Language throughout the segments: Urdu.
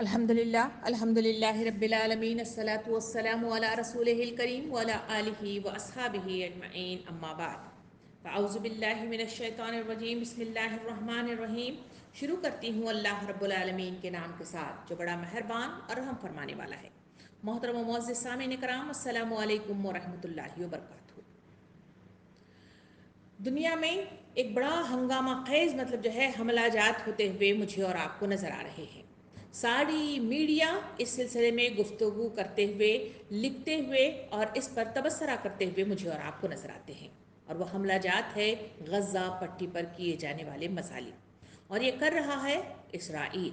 الحمدللہ رب العالمین الصلاۃ والسلام علی رسولہ الکریم وعلی آلہ واصحابہ اجمعین اما بعد فاعوذ باللہ من الشیطان الرجیم بسم اللہ الرحمن الرحیم۔ شروع کرتی ہوں اللہ رب العالمین کے نام کے ساتھ جو بڑا مہربان اور رحم فرمانے والا ہے۔ محترم و معزز سامعین کرام، السلام علیکم ورحمۃ اللہ وبرکاتہ۔ دنیا میں ایک بڑا ہنگامہ خیز جو ہے حملہ جات ہوتے ہوئے مجھے اور آپ کو نظر آ رہے ہیں۔ ساری میڈیا اس سلسلے میں گفتگو کرتے ہوئے، لکھتے ہوئے اور اس پر تبصرہ کرتے ہوئے مجھے اور آپ کو نظر آتے ہیں، اور وہ حملہ جات ہے غزہ پٹی پر کیے جانے والے مظالم، اور یہ کر رہا ہے اسرائیل،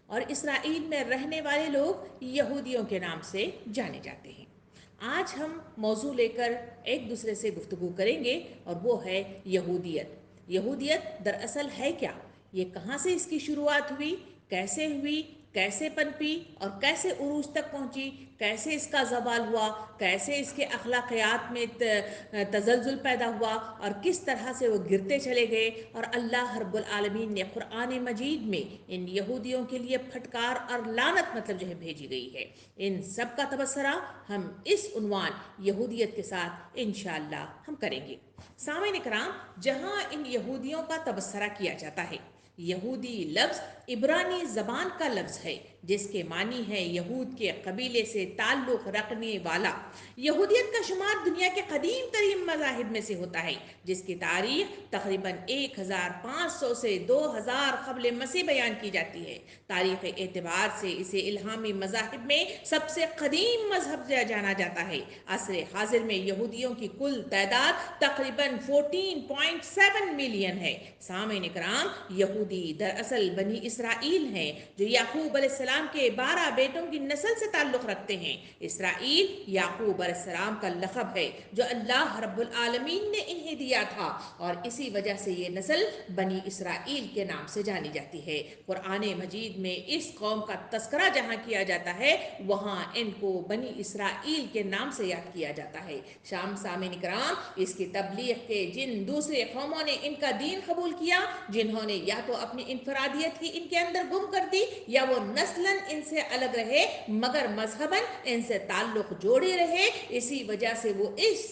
اور اسرائیل میں رہنے والے لوگ یہودیوں کے نام سے جانے جاتے ہیں۔ آج ہم موضوع لے کر ایک دوسرے سے گفتگو کریں گے، اور وہ ہے یہودیت۔ یہودیت دراصل ہے کیا؟ یہ کہاں سے اس کی شروعات ہوئی، کیسے ہوئی، کیسے پنپی اور کیسے عروج تک پہنچی، کیسے اس کا زوال ہوا، کیسے اس کے اخلاقیات میں تزلزل پیدا ہوا، اور کس طرح سے وہ گرتے چلے گئے، اور اللہ رب العالمین نے قرآن مجید میں ان یہودیوں کے لیے پھٹکار اور لعنت جو ہے بھیجی گئی ہے۔ ان سب کا تبصرہ ہم اس عنوان یہودیت کے ساتھ انشاءاللہ ہم کریں گے۔ سامعین کرام، جہاں ان یہودیوں کا تبصرہ کیا جاتا ہے، یہودی لفظ عبرانی زبان کا لفظ ہے جس کے معنی ہے یہود کے قبیلے سے تعلق رکھنے والا۔ یہودیت کا شمار دنیا کے قدیم ترین مذاہب میں سے ہوتا ہے، جس کی تاریخ تقریباً 1500 سے 2000 قبل مسیح بیان کی جاتی ہے۔ تاریخ اعتبار سے اسے الہامی مذاہب میں سب سے قدیم مذہب جانا جاتا ہے۔ عصر حاضر میں یہودیوں کی کل تعداد تقریباً 14.7 ملین ہے۔ سامعین کرام، یہودی دراصل بنی اسرائیل ہیں جو یعقوب علیہ السلام کے 12 بیٹوں کی نسل سے تعلق رکھتے ہیں۔ اسرائیل یعقوب علیہ السلام کا لقب ہے جو اللہ رب العالمین نے انہیں دیا تھا، اور اسی وجہ سے یہ نسل بنی اسرائیل کے نام سے جانی جاتی ہے۔ قرآن مجید میں اس قوم کا تذکرہ جہاں کیا جاتا ہے، وہاں ان کو بنی اسرائیل کے نام سے یاد کیا جاتا ہے۔ سامعین کرام، اس کی تبلیغ کے جن دوسرے قوموں نے ان کا دین قبول کیا، جنہوں نے یا تو اپنی انفرادیت ہی ان کے اندر گم کر دی، یا وہ نسلاً ان سے الگ رہے مگر مذہباً ان سے تعلق جوڑے رہے، اسی وجہ سے وہ اس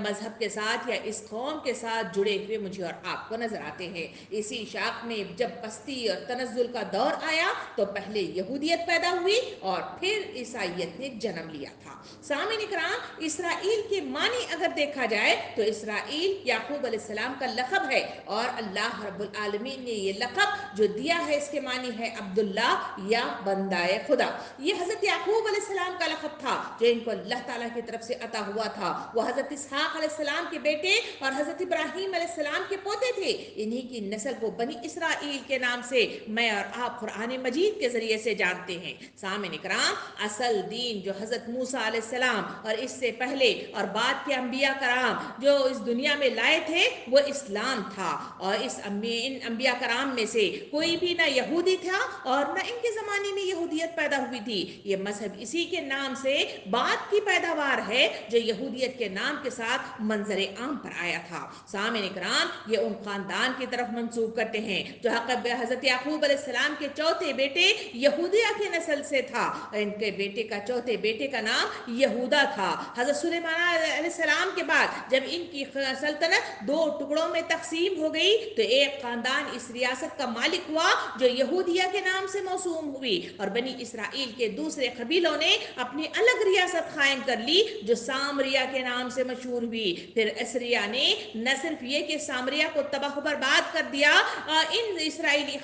مذہب کے ساتھ یا اس قوم کے ساتھ جڑے ہوئے مجھے اور آپ کو نظر آتے ہیں۔ اسی شاخ میں جب پستی اور تنزل کا دور آیا تو پہلے یہودیت پیدا ہوئی اور پھر عیسائیت نے جنم لیا تھا۔ سامعین کرام، اسرائیل کے معنی اگر دیکھا جائے تو اسرائیل یعقوب علیہ السلام کا لقب ہے، اور اللہ رب العالمین نے یہ لقب جو دیا ہے اس کے معنی ہے عبداللہ یا بندہ خدا۔ یہ حضرت یعقوب علیہ السلام کا لقب تھا جو ان کو اللہ تعالیٰ کی طرف سے عطا ہوا تھا۔ وہ حضرت اسحاق علیہ السلام کے بیٹے اور حضرت ابراہیم علیہ السلام کے پوتے تھے۔ انہی کی نسل کو بنی اسرائیل کے نام سے میں اور آپ قرآن مجید کے ذریعے سے جانتے ہیں۔ سامعین کرام، اصل دین جو حضرت موسیٰ علیہ السلام اور اس سے پہلے اور بعد کے انبیاء کرام جو اس دنیا میں لائے تھے وہ اسلام تھا، اور ان انبیاء کرام میں سے کوئی بھی نہ یہودی تھا اور نہ ان کے زمانے میں یہودیت پیدا ہوئی تھی۔ یہ مذہب اسی کے نام سے بعد کی پیداوار ہے جو یہودیت کے نام کے ساتھ منظر عام پر آیا تھا۔ سامعین کرام، یہ ان خاندان کی طرف منسوب کرتے ہیں جو حضرت یعقوب علیہ السلام کے چوتھے بیٹے یہودیہ کی نسل سے تھا۔ ان کے بیٹے کا چوتھے بیٹے کا نام یہودا تھا۔ حضرت سلیمان علیہ السلام کے بعد جب ان کی سلطنت 2 ٹکڑوں میں تقسیم ہو گئی تو ایک خاندان اس ریاست کا مالک ہوا جو یہودیہ کے نام سے موسوم ہوئی، اور بنی اسرائیل کے دوسرے قبیلوں نے اپنی الگ ریاست قائم کر لی جو سامریا کے نام سے مشہور ہوئی۔ پھر اسریا نے نہ صرف یہ کہ سامریا کو تباہ و برباد کر دیا، ان اسرائیلی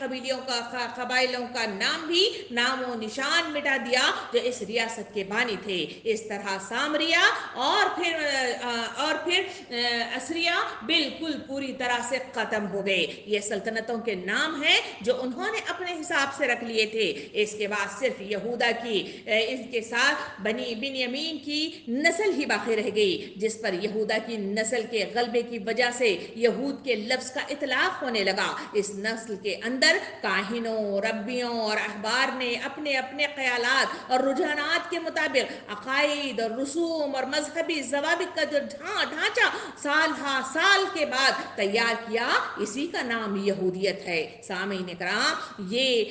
قبائلوں کا نام بھی نام و نشان مٹا دیا جو اس ریاست کے بانی تھے۔ اس طرح سامریا اور پھر اسریا بالکل پوری طرح سے ختم ہو گئے۔ یہ سلطنتوں کے نام ہیں جو انہوں نے اپنے حساب سے رکھ لیے تھے۔ اس کے بعد صرف یہودا کی اس کے ساتھ بنی بنیامین کی نسل ہی باقی رہ گئی، جس پر یہودا کی نسل کے غلبے کی وجہ سے یہود کے لفظ کا اطلاق ہونے لگا۔ اس نسل کے اندر کاہنوں، ربیوں اور احبار نے اپنے اپنے خیالات اور رجحانات کے مطابق عقائد اور رسوم اور مذہبی ضوابط کا جو ڈھانچہ سال ہا سال کے بعد تیار کیا، اسی کا نام یہودیت یہودیت ہے۔ سامعین کرام، یہ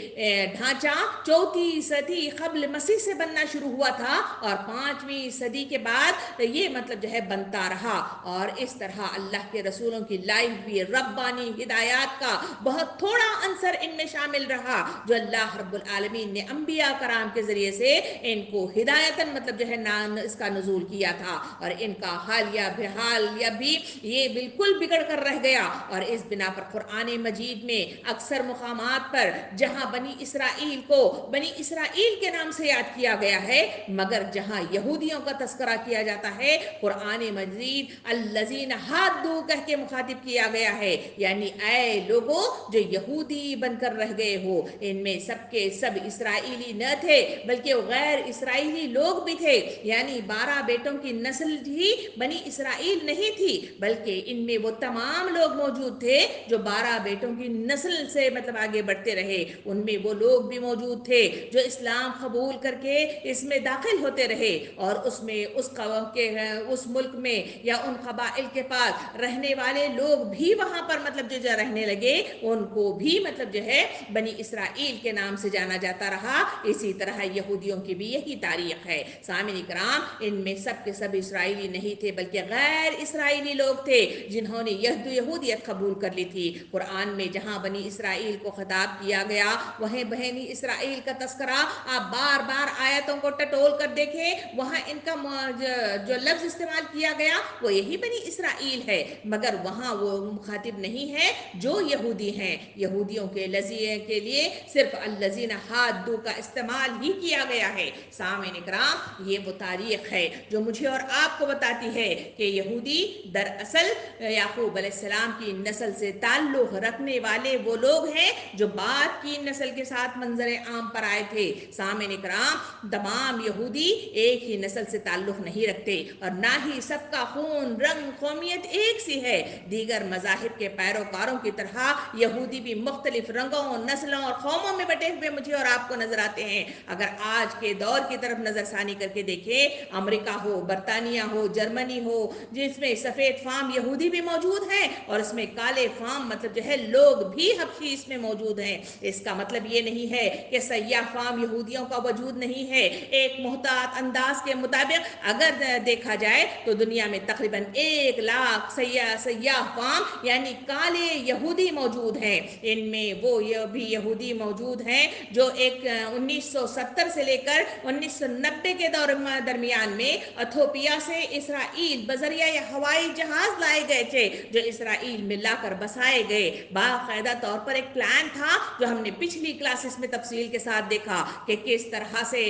ڈھانچہ 4 صدی قبل مسیح سے بننا شروع ہوا تھا اور 5ویں صدی کے بعد یہ مطلب جو ہے بنتا رہا، اور اس طرح اللہ کے رسولوں کی لائی ہوئی ربانی ہدایات کا بہت تھوڑا عنصر ان میں شامل رہا، جو اللہ رب العالمین نے انبیاء کرام کے ذریعے سے ان کو ہدایتاً مطلب جو ہے اس کا نزول کیا تھا، اور ان کا حالیہ بھی یہ بالکل بگڑ کر رہ گیا، اور اس بنا پر قرآن مجید میں اکثر مقامات پر جہاں بنی اسرائیل کو بنی اسرائیل کے نام سے یاد کیا گیا ہے، مگر جہاں یہودیوں کا تذکرہ کیا جاتا ہے قرآن مجید الذین ہادو کہہ کے مخاطب کیا گیا ہے، یعنی اے لوگوں جو یہودی بن کر رہ گئے ہو۔ ان میں سب کے سب اسرائیلی نہ تھے بلکہ غیر اسرائیلی لوگ بھی تھے، یعنی 12 بیٹوں کی نسل ہی بنی اسرائیل نہیں تھی، بلکہ ان میں وہ تمام لوگ موجود تھے جو 12 بیٹوں کی نسل سے مطلب آگے بڑھتے رہے۔ ان میں وہ لوگ بھی موجود تھے جو اسلام قبول کر کے اس میں داخل ہوتے رہے، اور اس میں اس ملک میں یا ان قبائل کے پاس رہنے والے لوگ بھی وہاں پر مطلب جو رہنے لگے، ان کو بھی مطلب جو ہے بنی اسرائیل کے نام سے جانا جاتا رہا۔ اسی طرح یہودیوں کی بھی یہی تاریخ ہے۔ سامعین کرام، ان میں سب کے سب اسرائیلی نہیں تھے بلکہ غیر اسرائیلی لوگ تھے جنہوں نے یہودیت قبول کر لی تھی۔ قرآن میں جہاں بنی اسرائیل کو خطاب کیا گیا، وہیں بنی اسرائیل کا تذکرہ آپ بار بار آیتوں کو ٹٹول کر دیکھیں، وہاں ان کا جو لفظ استعمال کیا گیا وہ یہی بنی اسرائیل ہے، مگر وہاں وہ مخاطب نہیں ہے جو یہودی ہیں۔ یہودیوں کے لیے صرف الذین ہادو کا استعمال ہی کیا گیا ہے۔ سامعین کرام، یہ وہ تاریخ ہے جو مجھے اور آپ کو بتاتی ہے کہ یہودی دراصل یعقوب علیہ السلام کی نسل سے تعلق رکھنے والے وہ لوگ ہیں جو بعد کی نسل کے ساتھ منظر عام پر آئے تھے۔ سامعین کرام، تمام یہودی ایک ہی نسل سے تعلق نہیں رکھتے، اور نہ ہی سب کا خون، رنگ، قومیت ایک سی ہے۔ دیگر مذاہب کے پیروکاروں کی طرح یہودی بھی مختلف رنگوں، نسلوں اور قوموں میں بٹے ہوئے مجھے اور آپ کو نظر آتے ہیں۔ اگر آج کے دور کی طرف نظر ثانی کر کے دیکھیں، امریکہ ہو، برطانیہ ہو، جرمنی ہو، جس میں سفید فام یہودی بھی موجود ہیں اور اس میں کالے فام مطلب جو ہے لوگ بھی حبشی اس میں موجود ہیں، اس کا مطلب یہ نہیں ہے کہ سیاہ فام یہودیوں کا وجود نہیں ہے۔ ایک محتاط انداز کے مطابق اگر دیکھا جائے تو دنیا میں تقریباً 1,00,000 سیاہ فام یعنی کالے یہودی موجود ہیں۔ ان میں وہ بھی یہودی موجود ہیں جو 1970 سے لے کر 1990 کے درمیان میں ایتھوپیا سے اسرائیل بذریعہ ہوائی جہاز لائے گئے تھے، جو اسرائیل میں لا کر بسائے گئے۔ باقاعدہ طور پر ایک پلان تھا جو ہم نے پچھلی کلاسز میں تفصیل کے ساتھ دیکھا کہ کس طرح سے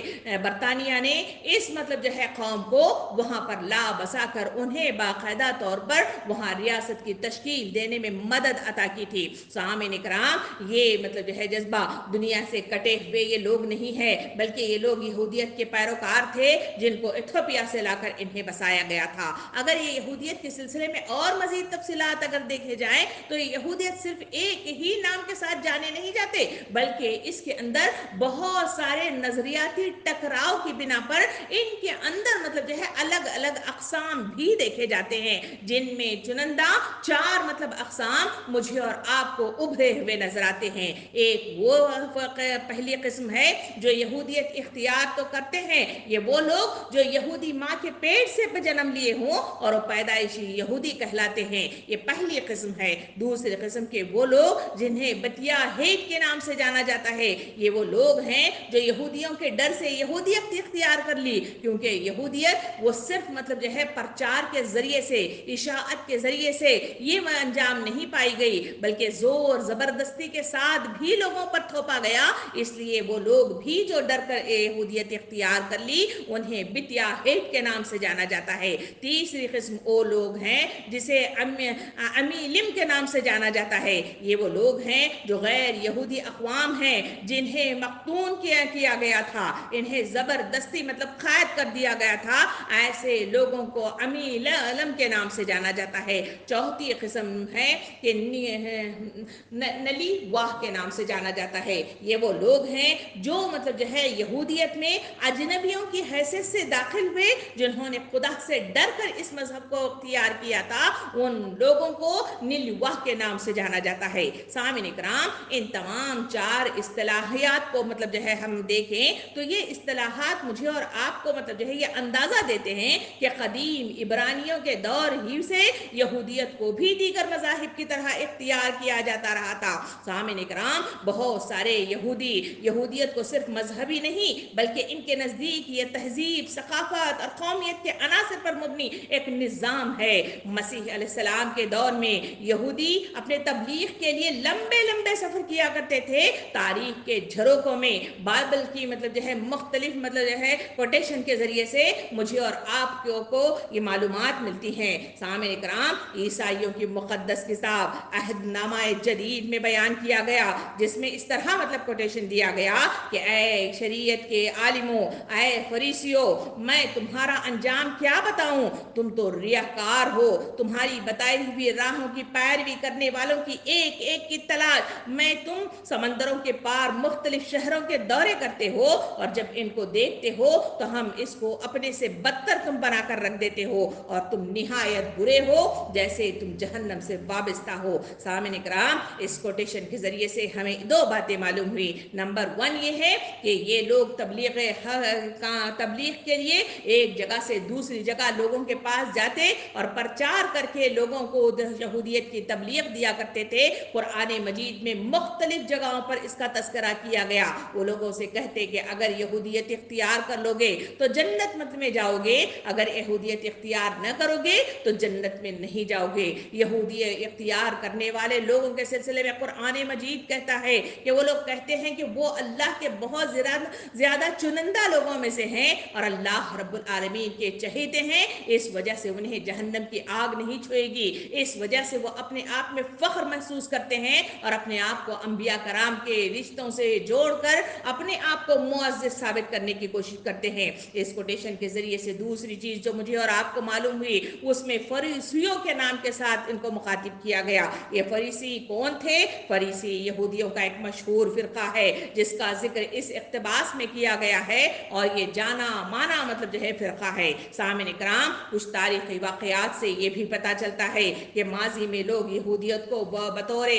برطانیہ نے اس مطلب جو ہے قوم کو وہاں پر لا بسا کر انہیں باقاعدہ طور پر وہاں ریاست کی تشکیل دینے میں مدد عطا کی تھی۔ سامعین کرام، یہ مطلب جو ہے جذبہ دنیا سے کٹے ہوئے یہ لوگ نہیں ہے، بلکہ یہ لوگ یہودیت کے پیروکار تھے جن کو ایتھوپیا سے لا کر انہیں بسایا گیا تھا۔ اگر یہ یہودیت کے سلسلے میں اور مزید تفصیلات اگر دیکھے جائیں تو یہودیت صرف ایک ہی نام کے ساتھ جانے نہیں جاتے، بلکہ اس کے اندر بہت سارے نظریاتی ٹکراؤ کی بنا پر ان کے اندر مطلب جو ہے الگ الگ اقسام بھی دیکھے جاتے ہیں، جن میں چنندہ 4 مطلب اقسام مجھے اور آپ کو ابھرے ہوئے نظر آتے ہیں۔ ایک وہ پہلی قسم ہے جو یہودیت اختیار تو کرتے ہیں، یہ وہ لوگ جو یہودی ماں کے پیٹ سے جنم لیے ہوں اور وہ پیدائشی یہودی کہلاتے ہیں، یہ پہلی قسم ہے۔ دوسری قسم کے وہ لوگ جنہیں بتیا ہیٹ کے نام سے جانا جاتا ہے، یہ وہ لوگ ہیں جو یہودیوں کے ڈر سے یہودیت اختیار کر لی، کیونکہ یہودیت وہ صرف مطلب جو ہے پرچار کے ذریعے سے، اشاعت کے ذریعے سے یہ انجام نہیں پائی گئی، بلکہ زور زبردستی کے ساتھ بھی لوگوں پر تھوپا گیا۔ اس لیے وہ لوگ بھی جو ڈر کر یہودیت اختیار کر لی انہیں بتیا ہیٹ کے نام سے جانا جاتا ہے۔ تیسری قسم وہ لوگ ہیں جسے امیلم کے نام سے جانا جاتا ہے، یہ وہ لوگ ہیں جو غیر یہودی اقوام ہیں جنہیں مقتون کیا گیا تھا، انہیں زبردستی مطلب قید کر دیا گیا تھا، ایسے لوگوں کو امیلم کے نام سے جانا جاتا ہے۔ چوتھی قسم ہے کہ نلی واہ کے نام سے جانا جاتا ہے، یہ وہ لوگ ہیں جو مطلب جو ہے یہودیت میں اجنبیوں کی حیثیت سے داخل ہوئے، جنہوں نے خدا سے ڈر کر اس مذہب کو اختیار کیا تھا، ان لوگوں کو نیل واہ کے نام سے جانا جاتا ہے۔ ہے۔ سامعین کرام، ان تمام 4 اصطلاحات کو مطلب جو ہے ہم دیکھیں تو یہ اصطلاحات مجھے اور آپ کو مطلب جو ہے یہ اندازہ دیتے ہیں کہ قدیم عبرانیوں کے دور ہی سے یہودیت کو بھی دیگر مذاہب کی طرح اختیار کیا جاتا رہا تھا۔ سامعین کرام، بہت سارے یہودیت کو صرف مذہبی نہیں بلکہ ان کے نزدیک یہ تہذیب، ثقافت اور قومیت کے عناصر پر مبنی ایک نظام ہے۔ مسیح علیہ السلام کے دور میں یہودی اپنے تبلیغ کے لیے لمبے لمبے سفر کیا کرتے تھے۔ تاریخ کے جھروکوں میں بائبل کی مطلب جو ہے مختلف مطلب جو ہے کوٹیشن کے ذریعے سے مجھے اور آپ کو یہ معلومات ملتی ہیں۔ سامعین کرام، عیسائیوں کی مقدس کتاب عہد نامہ جدید میں بیان کیا گیا، جس میں اس طرح مطلب کوٹیشن دیا گیا کہ اے شریعت کے عالموں، اے فریسیوں، میں تمہارا انجام کیا بتاؤں؟ تم تو ریاکار ہو، تمہاری بتائی ہوئی راہوں کی پیروی کرنے والوں کی ایک ایک کی تلاش میں تم سمندروں کے پار مختلف شہروں کے دورے کرتے ہو، اور جب ان کو دیکھتے ہو تو ہم اس کو اپنے سے بدتر تم بنا کر رکھ دیتے ہو، اور تم نہایت برے ہو جیسے تم جہنم سے وابستہ ہو۔ سامعین کرام، اس کوٹیشن کے ذریعے سے ہمیں 2 باتیں معلوم ہوئی۔ نمبر 1 یہ ہے کہ یہ لوگ تبلیغ کے لیے ایک جگہ سے دوسری جگہ لوگوں کے پاس جاتے اور پرچار کر کے لوگوں کو یہودیت کی تبلیغ دیا کرتے تھے۔ قرآن مجید میں مختلف جگہوں پر اس کا تذکرہ کیا گیا۔ وہ لوگوں سے کہتے کہ اگر یہودیت اختیار کر لو گے تو جنت مت میں جاؤ گے، اگر یہودیت اختیار نہ کرو گے تو جنت میں نہیں جاؤ گے۔ یہودیت اختیار کرنے والے لوگوں کے سلسلے میں قرآن مجید کہتا ہے کہ وہ لوگ کہتے ہیں کہ وہ اللہ کے بہت زیادہ چنندہ لوگوں میں سے ہیں اور اللہ رب العالمین کے چہیتے ہیں، اس وجہ سے انہیں جہنم کی آگ نہیں چھوئے گی۔ اس وجہ سے وہ اپنے آپ میں فخر محسوس کرتے ہیں اور اپنے آپ کو انبیاء کرام کے رشتوں سے جوڑ کر اپنے آپ کو معزز ثابت کرنے کی کوشش کرتے ہیں۔ اس کوٹیشن کے ذریعے سے دوسری چیز جو مجھے اور آپ کو معلوم ہوئی، اس میں فریسیوں کے نام کے ساتھ ان کو مخاطب کیا گیا۔ یہ فریسی کون تھے؟ فریسی یہودیوں کا ایک مشہور فرقہ ہے جس کا ذکر اس اقتباس میں کیا گیا ہے، اور یہ جانا مانا مطلب جو ہے فرقہ ہے۔ سامعین کرام، کچھ تاریخی واقعات سے یہ بھی پتہ چلتا ہے کہ ماضی میں لوگ یہودیت کو بطور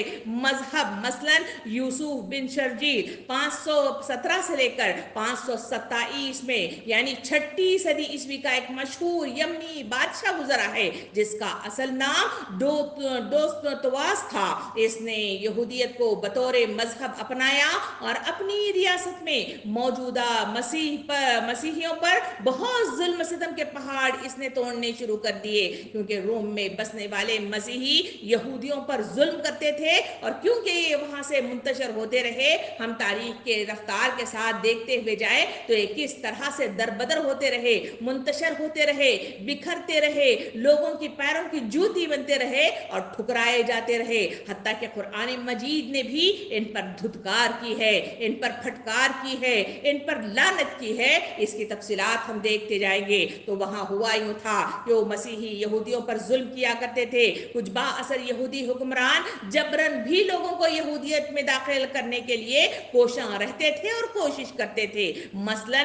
مذہب، مثلا یوسف بن شرجیل 517 سے لے کر 527 میں یعنی 6 صدی عیسوی کا ایک مشہور یمنی بادشاہ گزرا ہے جس کا اصل نام دوستواس تھا۔ اس نے یہودیت کو بطور مذہب اپنایا اور اپنی ریاست میں موجودہ مسیحیوں پر بہت ظلم ستم کے پہاڑ اس نے توڑنے شروع کر دیے، کیونکہ روم میں بسنے والے مسیحی یہودیوں پر ظلم کرتے تھے، اور کیونکہ یہ وہاں سے منتشر ہوتے رہے، ہم تاریخ کے رفتار کے ساتھ دیکھتے ہوئے جائیں تو یہ کس طرح سے دربدر ہوتے رہے، منتشر ہوتے رہے، بکھرتے رہے، لوگوں کی پیروں کی جوتی بنتے رہے اور ٹھکرائے جاتے رہے، حتیٰ کہ قرآن مجید نے بھی ان پر دھتکار کی ہے، ان پر پھٹکار کی ہے، ان پر لعنت کی ہے۔ اس کی تفصیلات ہم دیکھتے جائیں گے تو وہاں ہوا یوں تھا کہ وہ مسیحی یہودیوں پر ظلم کیا کرتے تھے۔ کچھ با اثر یہودی حکمران جبرن بھی لوگوں کو یہودیت میں داخل کرنے کے لیے کوشاں رہتے تھے اور کوشش کرتے تھے۔ مثلا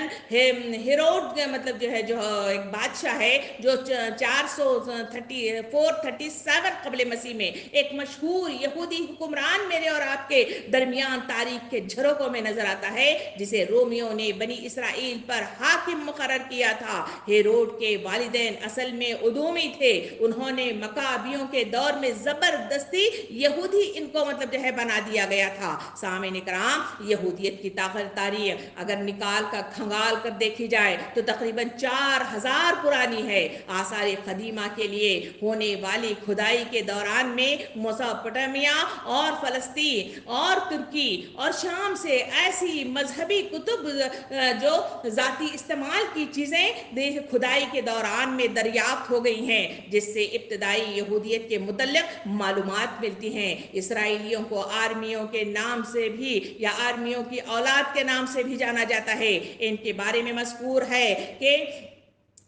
ہیروڈ مطلب جو ہے جو ایک بادشاہ ہے جو 437 قبل مسیح میں ایک مشہور یہودی حکمران میرے اور آپ کے درمیان تاریخ کے جھروکوں میں نظر آتا ہے، جسے رومیوں نے بنی اسرائیل پر حاکم مقرر کیا تھا۔ ہیروڈ کے والدین اصل میں ادومی تھے، انہوں نے مکابیوں کے دور میں زبردستی یہودی ان کو مطلب جو ہے بنا دیا گیا تھا۔ سامعین کرام، یہودیت کی تاریخ اگر نکال کر کھنگال کر دیکھی جائے تو تقریباً 4000 پرانی ہے۔ آثار قدیمہ کے لیے ہونے والی کھدائی کے دوران میں میسوپوٹیمیا اور فلسطین اور ترکی اور شام سے ایسی مذہبی کتب جو ذاتی استعمال کی چیزیں کھدائی کے دوران میں دریافت ہو گئی ہیں، جس سے ابتدائی یہودیت کے متعلق معلومات ملتی ہیں۔ اسرائیلیوں کو آرمیوں کے نام سے بھی یا آرمیوں کی اولاد کے نام سے بھی جانا جاتا ہے۔ ان کے بارے میں مذکور ہے کہ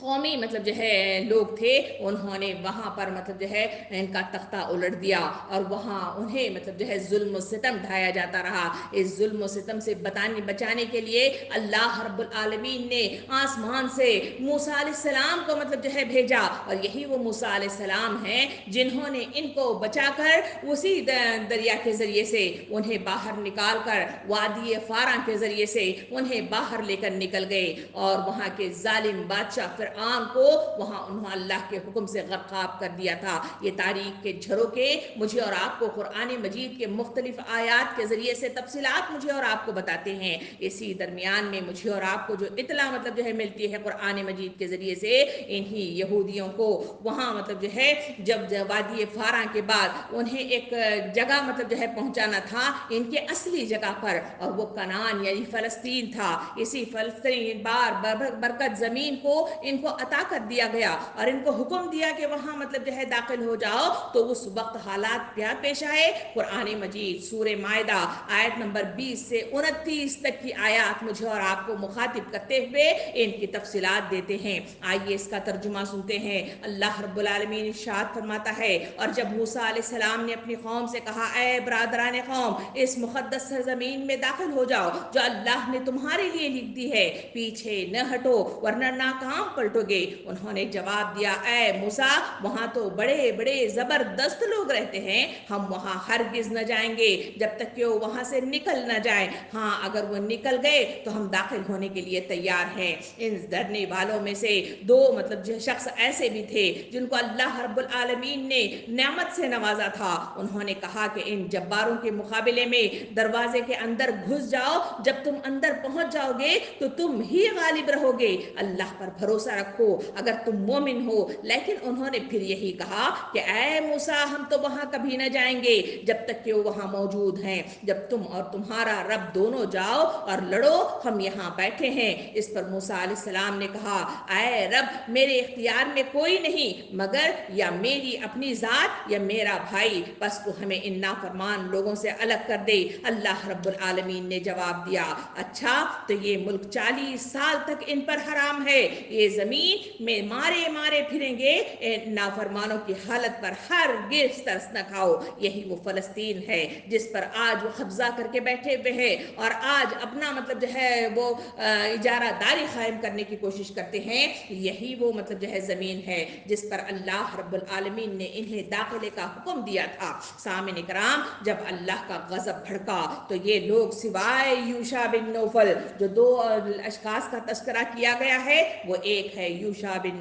قومی مطلب جو ہے لوگ تھے، انہوں نے وہاں پر مطلب جو ہے ان کا تختہ الٹ دیا، اور وہاں انہیں مطلب جو ہے ظلم و ستم ڈھایا جاتا رہا۔ اس ظلم و ستم سے بچانے کے لیے اللہ رب العالمین نے آسمان سے موسیٰ علیہ السلام کو مطلب جو ہے بھیجا، اور یہی وہ موسیٰ علیہ السلام ہیں جنہوں نے ان کو بچا کر اسی دریا کے ذریعے سے انہیں باہر نکال کر، وادی فاراں کے ذریعے سے انہیں باہر لے کر نکل گئے، اور وہاں کے ظالم بادشاہ فرعون کو وہاں انہوں اللہ کے حکم سے غرقاب کر دیا تھا۔ یہ تاریخ کے جھروکے مجھے اور آپ کو قرآن مجید کے مختلف آیات کے ذریعے سے تفصیلات مجھے اور آپ کو بتاتے ہیں۔ اسی درمیان میں مجھے اور آپ کو جو اطلاع مطلب جو ہے ملتی ہے قرآن مجید کے ذریعے سے، انہی یہودیوں کو وہاں مطلب جو ہے جب وادی فاراں کے بعد انہیں ایک جگہ مطلب جو ہے پہنچانا تھا، ان کے اصلی جگہ پر، اور وہ کنعان یعنی فلسطین تھا۔ اسی فلسطین برکت زمین کو ان کو عطا کر دیا گیا، اور ان کو حکم دیا کہ وہاں مطلب جو ہے داخل ہو جاؤ۔ تو اس وقت حالات کیا پیش آئے؟ قرآن مجید سورہ مائدہ آیت نمبر 20 سے 29 تک کی آیات مجھے اور آپ کو مخاطب کرتے ہوئے ان کی تفصیلات دیتے ہیں۔ آئیے اس کا ترجمہ سنتے ہیں۔ اللہ رب العالمین ارشاد فرماتا ہے، اور جب موسیٰ علیہ السلام نے اپنی قوم سے کہا، اے برادران قوم، اس مقدس سرزمین میں داخل ہو جاؤ جو اللہ نے تمہارے لیے لکھ دی ہے، پیچھے نہ ہٹو ورنہ ناکام پلٹو گے۔ انہوں نے جواب دیا، اے موسیٰ، وہاں تو بڑے بڑے زبردست لوگ رہتے ہیں، ہم وہاں ہرگز نہ جائیں گے جب تک کہ وہ وہاں سے نکل نہ جائیں۔ ہاں اگر وہ نکل گئے تو ہم داخل ہونے کے لیے تیار ہیں۔ ان ڈرنے والوں میں سے دو مطلب جو شخص ایسے بھی تھے جن کو اللہ رب العالمین نے نعمت سے نوازا تھا۔ انہوں نے کہا کہ ان جباروں کے مقابلے میں دروازے کے اندر گھس جاؤ، جب تم اندر پہنچ جاؤ گے تو تم ہی غالب رہو گے، اللہ پر بھروسہ رکھو اگر تم مومن ہو۔ لیکن انہوں نے پھر یہی کہا کہ اے موسیٰ، ہم تو وہاں کبھی نہ جائیں گے جب تک کہ وہ وہاں موجود ہیں، جب تم اور تمہارا رب دونوں جاؤ اور لڑو، ہم یہاں بیٹھے ہیں۔ اس پر موسیٰ علیہ السلام نے کہا، اے رب، میرے اختیار میں کوئی نہیں مگر یا میری اپنی ذات یا میرا بھائی، بس تو ہمیں ان نافرمان لوگوں سے الگ کر دے۔ اللہ رب العالمین نے جواب دیا، اچھا تو یہ ملک 40 سال تک ان پر حرام ہے، یہ زمین میں مارے مارے پھریں گے، ان نافرمانوں کی حالت پر ہرگز ترس نہ کھاؤ۔ یہی وہ فلسطین ہے جس پر آج وہ قبضہ کر کے بیٹھے ہوئے ہیں، اور آج اپنا مطلب جو ہے وہ اجارہ داری قائم کرنے کی کوشش کرتے ہیں۔ یہی وہ مطلب جو ہے زمین ہے جس پر اللہ رب العالمین نے انہیں داخلے کا حکم دیا تھا۔ سامعین کرام، جب اللہ کا غضب بھڑکا تو یہ لوگ سوائے یوشع بن نوفل، جو دو اشخاص کا تذکرہ کیا گیا ہے، وہ ایک ہے یوشع بن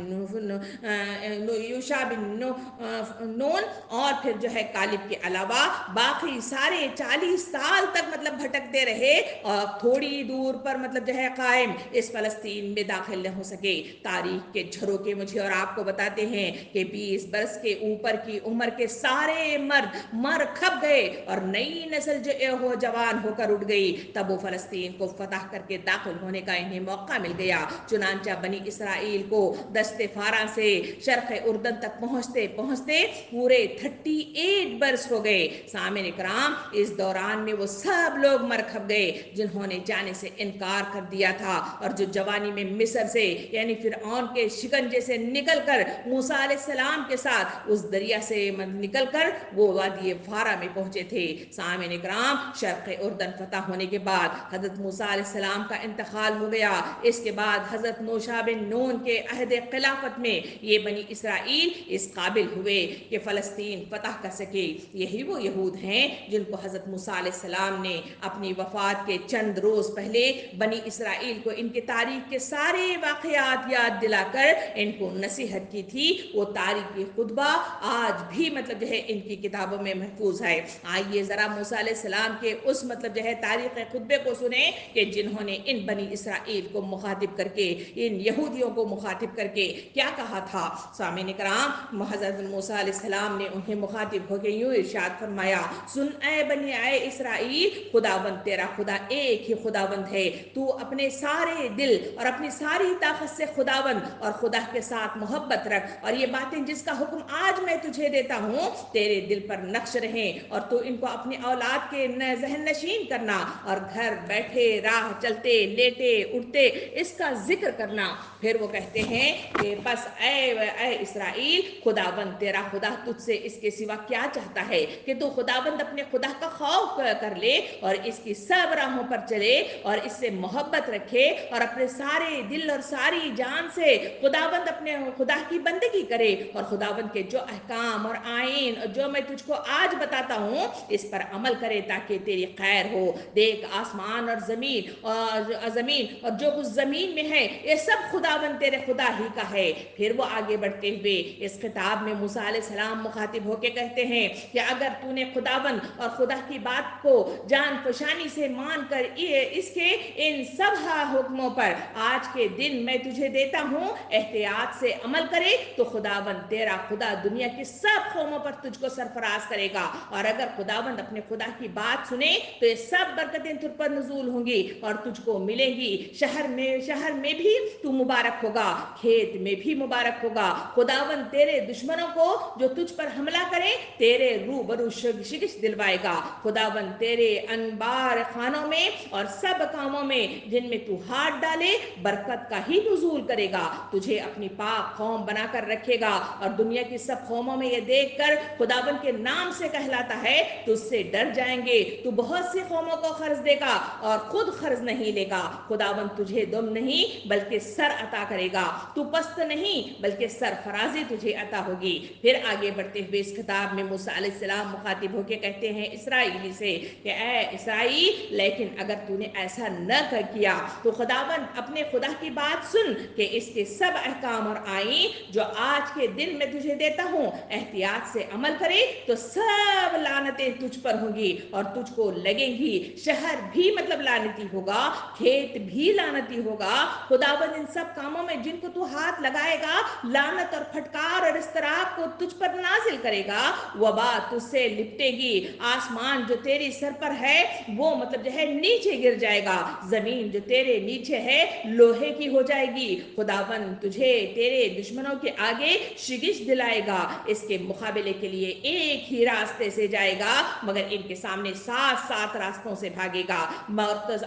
نون، اور پھر جو ہے کالب کے علاوہ باقی سارے 40 سال تک مطلب بھٹکتے رہے، اور تھوڑی دور پر مطلب جو ہے قائم اس فلسطین میں داخل نہ ہو سکے۔ تاریخ کے جھروکے مجھے اور آپ کو بتاتے ہیں کہ 20 برس کے اوپر کی عمر کے سارے مرد مر کھپ گئے، اور نئی نسل جو جوان ہو کر اٹھ گئی، تب وہ فلسطین کو فتح کر کے داخل ہونے کا انہیں موقع مل گیا۔ چنانچہ بنی اسرائیل کو دست فاراں سے شرق اردن تک پہنچتے پہنچتے پورے 38 برس ہو گئے۔ سامعین کرام، اس دوران میں وہ سب لوگ مر کھپ گئے جنہوں نے جانے سے انکار کر دیا تھا، اور جو جوانی میں مصر سے یعنی فرعون کے شکنجے سے نکل کر موسیٰ علیہ السلام کے ساتھ اس دریا سے نکل کر وہ وادی فارا میں پہنچے تھے۔ سامعین کرام، شرق اردن فتح ہونے کے بعد حضرت موسیٰ علیہ السلام کا انتقال ہو گیا۔ اس کے بعد حضرت یوشع بن نون کے عہد خلافت میں یہ بنی اسرائیل اس قابل ہوئے کہ فلسطین فتح کر سکے۔ یہی وہ یہود ہیں جن کو حضرت موسیٰ علیہ السلام نے اپنی وفات کے چند روز پہلے بنی اسرائیل کو ان کی تاریخ کے سارے واقعات یاد دلا کر ان کو نصیحت کی تھی۔ وہ تاریخی خطبہ آج بھی مطلب جو ہے ان کی کتابوں میں محفوظ ہے۔ آئیے ذرا موسیٰ علیہ السلام کے اس مطلب جو ہے تاریخ خطبے کو سنیں کہ جنہوں نے ان بنی اسرائیل کو مخاطب کر کے، ان یہودیوں کو مخاطب کر کے کیا کہا تھا۔ سامعین کرام، حضرت موسیٰ علیہ السلام نے انہیں مخاطب ہو کے یوں ارشاد فرمایا، سن اے بنی اسرائیل، خداوند تیرا خدا ایک ہی خداوند ہے، تو اپنے سارے دل اور اپنی ساری طاقت سے خداوند اور خدا کے ساتھ محبت رکھ، اور یہ باتیں جس کا حکم آج میں تجھے دیتا ہوں تیرے دل پر نقش رہیں، اور تو ان کو اپنی اولاد کے ذہن نشین کرنا، اور گھر بیٹھے، راہ چلتے، لیٹے اٹھتے اس کا ذکر کرنا۔ پھر وہ کہتے ہیں کہ بس اے اسرائیل، خداوند تیرا خدا تجھ سے اس کے سوا کیا چاہتا ہے کہ تو خداوند اپنے خدا کا خوف کر لے اور اس کی سب راہوں پر چلے اور اس سے محبت رکھے اور اپنے سارے دل اور ساری جان سے خداوند اپنے خدا کی بندگی کرے اور خداوند کے جو احکام اور آئین جو میں تجھ کو آج بتاتا ہوں اس پر عمل کرے تاکہ تیری خیر ہو۔ دیکھ آسمان اور زمین اور جو کچھ زمین میں ہے یہ سب خداوند تیرے خدا ہی کا ہے۔ پھر وہ آگے بڑھتے ہوئے اس خطاب میں موسیٰ علیہ السلام مخاطب ہو کے کہتے ہیں کہ اگر تو نے خداوند اور خدا کی بات کو جان فشانی سے مان کر اس کے ان سب حکموں پر آج کے دن میں تجھے دیتا ہوں احتیاط سے عمل کرے تو خداوند تیرا خدا دنیا کی سب قوموں پر تجھ کو سرفراز کرے گا، اور اگر خداوند اپنے خدا کی بات سنے تو یہ سب برکتیں تجھ پر نزول ہوں گی اور تجھ کو ملیں گی۔ شہر میں بھی تو مبارک ہوگا، کھیت میں بھی مبارک ہوگا۔ خداوند تیرے دشمنوں کو جو تجھ پر حملہ کرے تیرے روبرو شکست دلوائے گا۔ خداوند تیرے انبار خانوں میں اور سب کاموں میں جن میں تو ہاتھ ڈالے برکت کا ہی نزول کرے گا۔ تجھے اپنی پاک قوم بنا کر رکھے گا اور دنیا کی سب قوموں میں یہ دیکھ کر خداوند کے نام سے کہلاتا ہے تو اس سے ڈر جائیں گے۔ تو بہت سی قوموں کو قرض دے گا اور خود قرض نہیں لے گا۔ خداوند تجھے دم نہیں بلکہ سر عطا کرے گا، تو پست نہیں بلکہ سرفرازی تجھے عطا ہوگی۔ پھر آگے بڑھتے ہوئے اس خطاب میں موسیٰ علیہ السلام مخاطب ہو کے کہتے ہیں اسرائیلی سے کہ اے اسرائیل، لیکن اگر تو نے ایسا نہ کیا تو خداوند اپنے خدا کی بات سن کہ اس کے سب احکام اور آئین جو آج کے دن میں تجھے دیتا ہوں احتیاط سے عمل کرے تو سب لعنتیں تجھ پر ہوں گی اور تجھ کو لگیں گی۔ شہر بھی مطلب لعنتی ہوگا، کھیت بھی لعنتی ہوگا۔ خداوند ان سب کاموں میں جن کو تو ہاتھ لگائے گا لعنت اور پھٹکار اور اضطراب کو تجھ پر نازل کرے گا۔ وبا تجھ سے لپٹے گی، آسمان جو تیری سر پر ہے وہ مطلب جو ہے نیچے گر جائے گا، زمین جو تیرے نیچے ہے لوہے کی ہو جائے گی۔ خداوند تجھے تیرے دشمنوں کے آگے شکست دلائے گا، اس کے مقابلے کے لیے ایک ہی راستے سے جائے گا مگر ان کے سامنے 7 راستوں سے بھاگے گا۔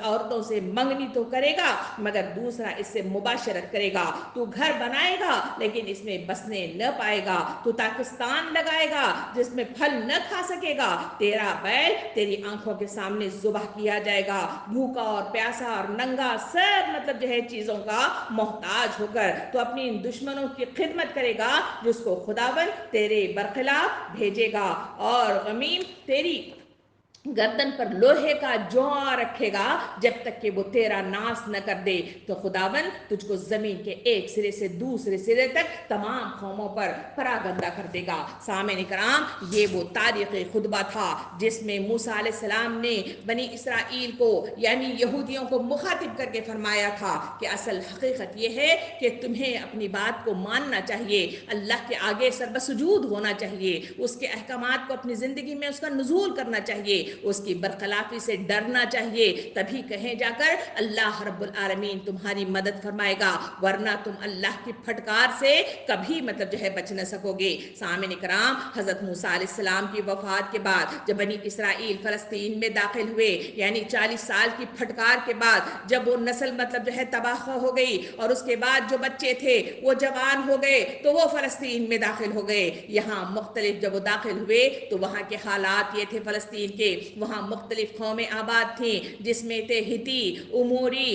عورتوں سے منگنی تو کرے گا مگر دوسرا اس سے مباشرت کرے گا۔ تو گھر بنائے گا لیکن اس میں بسنے نہ پائے گا، تو پاکستان لگائے گا جس میں پھل نہ کھا سکے گا۔ تیرا بیل تیری آنکھوں کے سامنے ذبح کیا جائے گا، بھوکا اور پیاسا اور ننگا سب مطلب جو ہے چیزوں کا محتاج ہو کر تو اپنی دشمنوں کی خدمت کرے گا جس کو خداوند تیرے برخلاف بھیجے گا، اور غمیم تیری گردن پر لوہے کا جواں رکھے گا جب تک کہ وہ تیرا ناس نہ کر دے۔ تو خداوند تجھ کو زمین کے ایک سرے سے دوسرے سرے تک تمام قوموں پر پراگندہ کر دے گا۔ سامعین کرام، یہ وہ تاریخی خطبہ تھا جس میں موسیٰ علیہ السلام نے بنی اسرائیل کو یعنی یہودیوں کو مخاطب کر کے فرمایا تھا کہ اصل حقیقت یہ ہے کہ تمہیں اپنی بات کو ماننا چاہیے، اللہ کے آگے سربسجود ہونا چاہیے، اس کے احکامات کو اپنی زندگی میں اس کا نزول کرنا چاہیے، اس کی برخلافی سے ڈرنا چاہیے، تبھی کہیں جا کر اللہ رب العالمین تمہاری مدد فرمائے گا، ورنہ تم اللہ کی پھٹکار سے کبھی مطلب جو ہے بچ نہ سکو گے۔ سامعین کرام، حضرت موسیٰ علیہ السلام کی وفات کے بعد جب بنی اسرائیل فلسطین میں داخل ہوئے، یعنی 40 سال کی پھٹکار کے بعد جب وہ نسل مطلب جو ہے تباہ ہو گئی اور اس کے بعد جو بچے تھے وہ جوان ہو گئے تو وہ فلسطین میں داخل ہو گئے۔ یہاں مختلف جب وہ داخل ہوئے تو وہاں کے حالات یہ تھے فلسطین کے، وہاں مختلف قومیں آباد تھیں جس میں تھے ہتی، اموری،